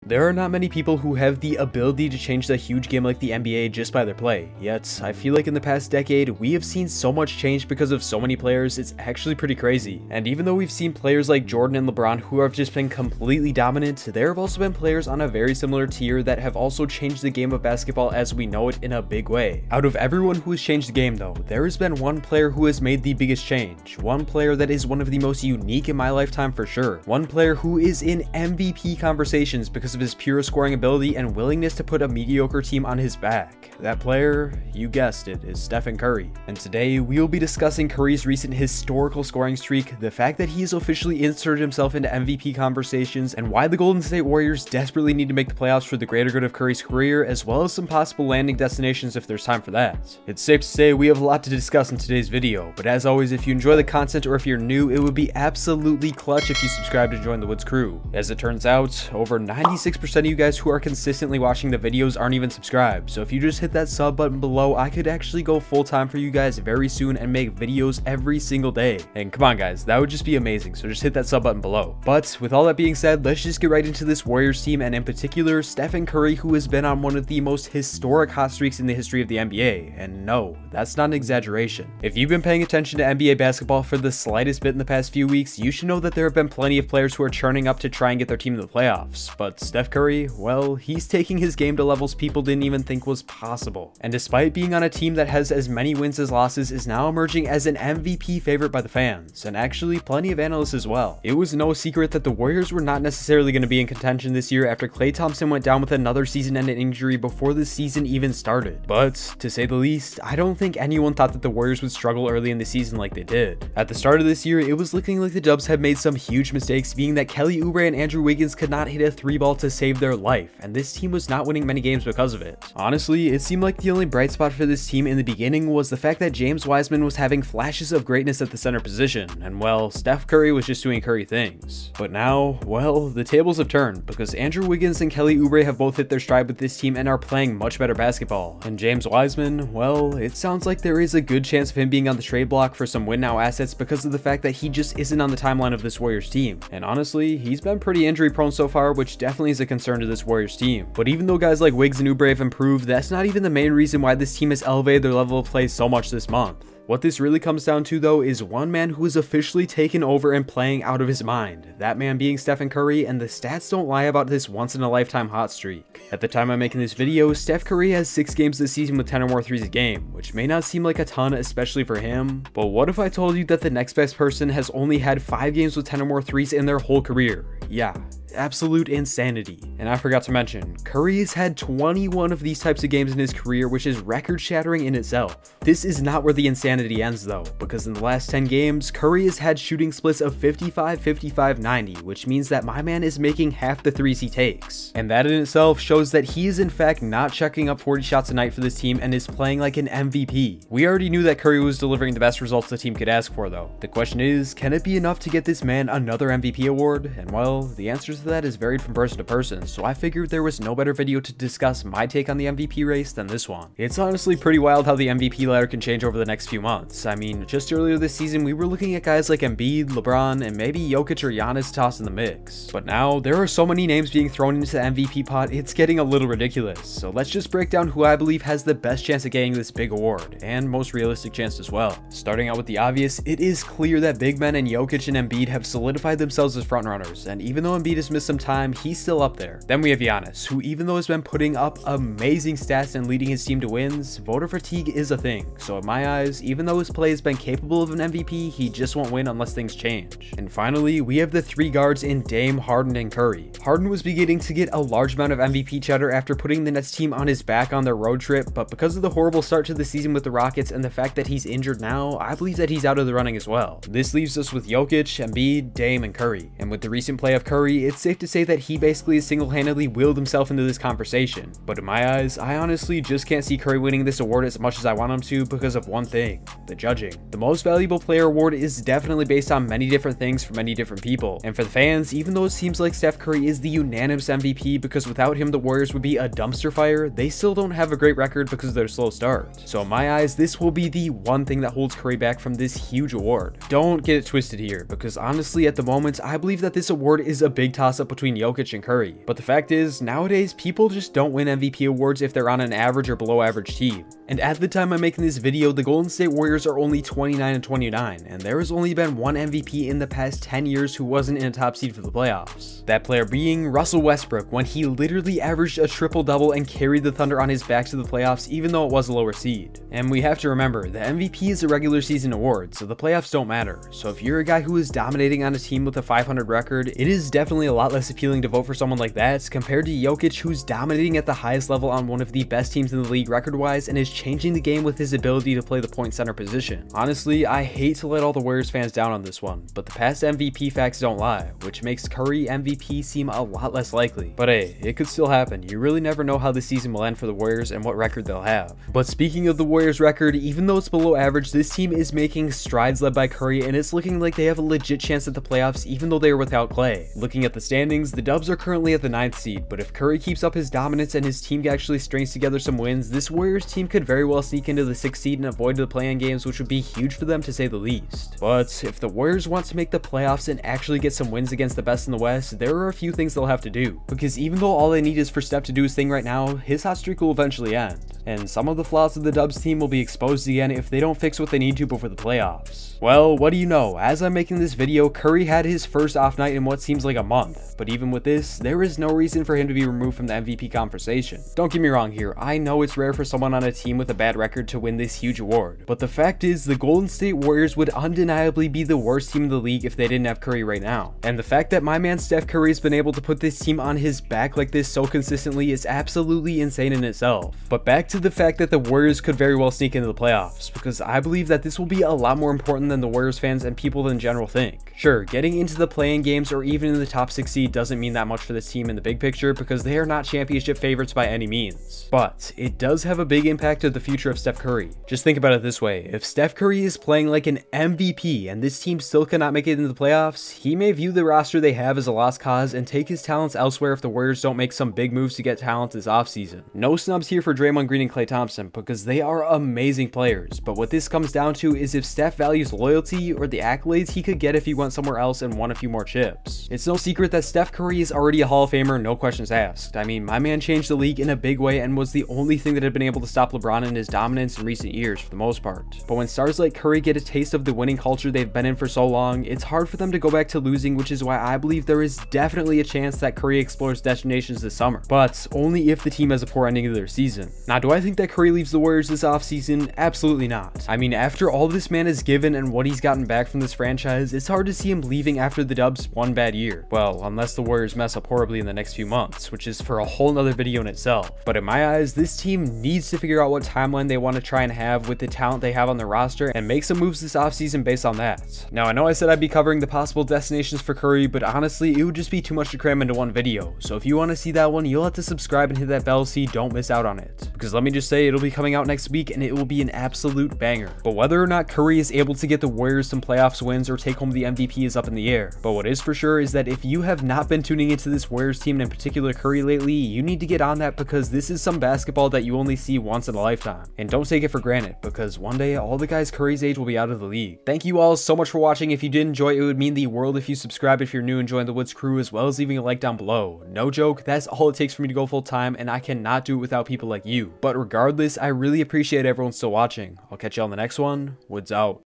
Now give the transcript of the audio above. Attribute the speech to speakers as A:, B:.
A: There are not many people who have the ability to change the huge game like the NBA just by their play, yet I feel like in the past decade, we have seen so much change because of so many players, it's actually pretty crazy. And even though we've seen players like Jordan and LeBron who have just been completely dominant, there have also been players on a very similar tier that have also changed the game of basketball as we know it in a big way. Out of everyone who has changed the game though, there has been one player who has made the biggest change, one player that is one of the most unique in my lifetime for sure, one player who is in MVP conversations because of his pure scoring ability and willingness to put a mediocre team on his back. That player, you guessed it, is Steph Curry. And today, we will be discussing Curry's recent historical scoring streak, the fact that he has officially inserted himself into MVP conversations, and why the Golden State Warriors desperately need to make the playoffs for the greater good of Curry's career, as well as some possible landing destinations if there's time for that. It's safe to say we have a lot to discuss in today's video, but as always, if you enjoy the content or if you're new, it would be absolutely clutch if you subscribe to join the Woods crew. As it turns out, over 96% of you guys who are consistently watching the videos aren't even subscribed, so if you just hit that sub button below, I could actually go full-time for you guys very soon and make videos every single day. And come on guys, that would just be amazing, so just hit that sub button below. But with all that being said, let's just get right into this Warriors team, and in particular, Steph Curry, who has been on one of the most historic hot streaks in the history of the NBA, and no, that's not an exaggeration. If you've been paying attention to NBA basketball for the slightest bit in the past few weeks, you should know that there have been plenty of players who are churning up to try and get their team in the playoffs, but Steph Curry, well, he's taking his game to levels people didn't even think was possible. And despite being on a team that has as many wins as losses, is now emerging as an MVP favorite by the fans, and actually plenty of analysts as well. It was no secret that the Warriors were not necessarily going to be in contention this year after Klay Thompson went down with another season-ending injury before the season even started. But, to say the least, I don't think anyone thought that the Warriors would struggle early in the season like they did. At the start of this year, it was looking like the Dubs had made some huge mistakes, being that Kelly Oubre and Andrew Wiggins could not hit a 3-ball to save their life, and this team was not winning many games because of it. Honestly, it seemed like the only bright spot for this team in the beginning was the fact that James Wiseman was having flashes of greatness at the center position, and well, Steph Curry was just doing Curry things. But now, well, the tables have turned, because Andrew Wiggins and Kelly Oubre have both hit their stride with this team and are playing much better basketball. And James Wiseman, well, it sounds like there is a good chance of him being on the trade block for some win now assets because of the fact that he just isn't on the timeline of this Warriors team. And honestly, he's been pretty injury prone so far, which definitely is a concern to this Warriors team. But even though guys like Wiggs and Oubre have improved, that's not even the main reason why this team has elevated their level of play so much this month. What this really comes down to though is one man who is officially taken over and playing out of his mind, that man being Steph Curry, and the stats don't lie about this once-in-a-lifetime hot streak. At the time I'm making this video, Steph Curry has 6 games this season with 10 or more threes a game, which may not seem like a ton especially for him, but what if I told you that the next best person has only had 5 games with 10 or more threes in their whole career? Yeah. Absolute insanity. And I forgot to mention, Curry has had 21 of these types of games in his career, which is record-shattering in itself. This is not where the insanity ends though, because in the last 10 games, Curry has had shooting splits of 55, 55, 90, which means that my man is making half the threes he takes. And that in itself shows that he is in fact not checking up 40 shots a night for this team and is playing like an MVP. We already knew that Curry was delivering the best results the team could ask for though. The question is, can it be enough to get this man another MVP award? And well, the answer to that is varied from person to person, so I figured there was no better video to discuss my take on the MVP race than this one. It's honestly pretty wild how the MVP ladder can change over the next few months. I mean, just earlier this season we were looking at guys like Embiid, LeBron, and maybe Jokic or Giannis tossed in the mix. But now, there are so many names being thrown into the MVP pot, it's getting a little ridiculous. So let's just break down who I believe has the best chance of getting this big award, and most realistic chance as well. Starting out with the obvious, it is clear that big men and Jokic and Embiid have solidified themselves as frontrunners, and even though Embiid has missed some time, he's still up there. Then we have Giannis, who even though has been putting up amazing stats and leading his team to wins, voter fatigue is a thing. So in my eyes, even though his play has been capable of an MVP, he just won't win unless things change. And finally, we have the 3 guards in Dame, Harden, and Curry. Harden was beginning to get a large amount of MVP cheddar after putting the Nets team on his back on their road trip, but because of the horrible start to the season with the Rockets and the fact that he's injured now, I believe that he's out of the running as well. This leaves us with Jokic, Embiid, Dame, and Curry. And with the recent play of Curry, it's safe to say that he basically single-handedly willed himself into this conversation. But in my eyes, I honestly just can't see Curry winning this award as much as I want him to because of one thing: the judging. The most valuable player award is definitely based on many different things for many different people. And for the fans, even though it seems like Steph Curry is the unanimous MVP because without him the Warriors would be a dumpster fire, they still don't have a great record because of their slow start. So in my eyes, this will be the one thing that holds Curry back from this huge award. Don't get it twisted here, because honestly at the moment, I believe that this award is a big top toss-up between Jokic and Curry. But the fact is, nowadays, people just don't win MVP awards if they're on an average or below average team. And at the time I'm making this video, the Golden State Warriors are only 29-29, and there has only been one MVP in the past 10 years who wasn't in a top seed for the playoffs. That player being Russell Westbrook, when he literally averaged a triple-double and carried the Thunder on his back to the playoffs even though it was a lower seed. And we have to remember, the MVP is a regular season award, so the playoffs don't matter. So if you're a guy who is dominating on a team with a 500 record, it is definitely a lot less appealing to vote for someone like that compared to Jokic, who's dominating at the highest level on one of the best teams in the league record-wise and is changing the game with his ability to play the point center position. Honestly, I hate to let all the Warriors fans down on this one, but the past MVP facts don't lie, which makes Curry MVP seem a lot less likely. But hey, it could still happen. You really never know how the season will end for the Warriors and what record they'll have. But speaking of the Warriors record, even though it's below average, this team is making strides led by Curry, and it's looking like they have a legit chance at the playoffs even though they are without Clay. Looking at the standings, the Dubs are currently at the 9th seed, but if Curry keeps up his dominance and his team actually strings together some wins, this Warriors team could very well sneak into the 6th seed and avoid the play-in games, which would be huge for them to say the least. But if the Warriors want to make the playoffs and actually get some wins against the best in the West, there are a few things they'll have to do. Because even though all they need is for Steph to do his thing right now, his hot streak will eventually end. And some of the flaws of the Dubs team will be exposed again if they don't fix what they need to before the playoffs. Well, what do you know? As I'm making this video, Curry had his first off night in what seems like a month. But even with this, there is no reason for him to be removed from the MVP conversation. Don't get me wrong here, I know it's rare for someone on a team with a bad record to win this huge award. But the fact is, the Golden State Warriors would undeniably be the worst team in the league if they didn't have Curry right now. And the fact that my man Steph Curry has been able to put this team on his back like this so consistently is absolutely insane in itself. But back to the fact that the Warriors could very well sneak into the playoffs, because I believe that this will be a lot more important than the Warriors fans and people in general think. Sure, getting into the play-in games or even in the top 6 seed doesn't mean that much for this team in the big picture because they are not championship favorites by any means. But it does have a big impact to the future of Steph Curry. Just think about it this way, if Steph Curry is playing like an MVP and this team still cannot make it into the playoffs, he may view the roster they have as a lost cause and take his talents elsewhere if the Warriors don't make some big moves to get talent this offseason. No snubs here for Draymond Green and Klay Thompson because they are amazing players, but what this comes down to is if Steph values loyalty or the accolades he could get if he went somewhere else and won a few more chips. It's no secret that Steph Curry is already a Hall of Famer, no questions asked. I mean, my man changed the league in a big way and was the only thing that had been able to stop LeBron in his dominance in recent years for the most part. But when stars like Curry get a taste of the winning culture they've been in for so long, it's hard for them to go back to losing, which is why I believe there is definitely a chance that Curry explores destinations this summer, but only if the team has a poor ending of their season. Now, do I think that Curry leaves the Warriors this offseason? Absolutely not. I mean, after all this man has given and what he's gotten back from this franchise, it's hard to see him leaving after the Dubs one bad year. Well, unless the Warriors mess up horribly in the next few months, which is for a whole nother video in itself. But in my eyes, this team needs to figure out what timeline they want to try and have with the talent they have on the roster and make some moves this offseason based on that. Now, I know I said I'd be covering the possible destinations for Curry, but honestly, it would just be too much to cram into one video. So if you want to see that one, you'll have to subscribe and hit that bell so you don't miss out on it. Because let me just say, it'll be coming out next week and it will be an absolute banger. But whether or not Curry is able to get the Warriors some playoffs wins or take home the MVP is up in the air. But what is for sure is that if you have not been tuning into this Warriors team and in particular Curry lately, you need to get on that because this is some basketball that you only see once in a lifetime. And don't take it for granted because one day all the guys Curry's age will be out of the league. Thank you all so much for watching. If you did enjoy, it would mean the world if you subscribe if you're new and join the Woods crew, as well as leaving a like down below. No joke, that's all it takes for me to go full time, and I cannot do it without people like you. But regardless, I really appreciate everyone still watching. I'll catch you on the next one. Woods out.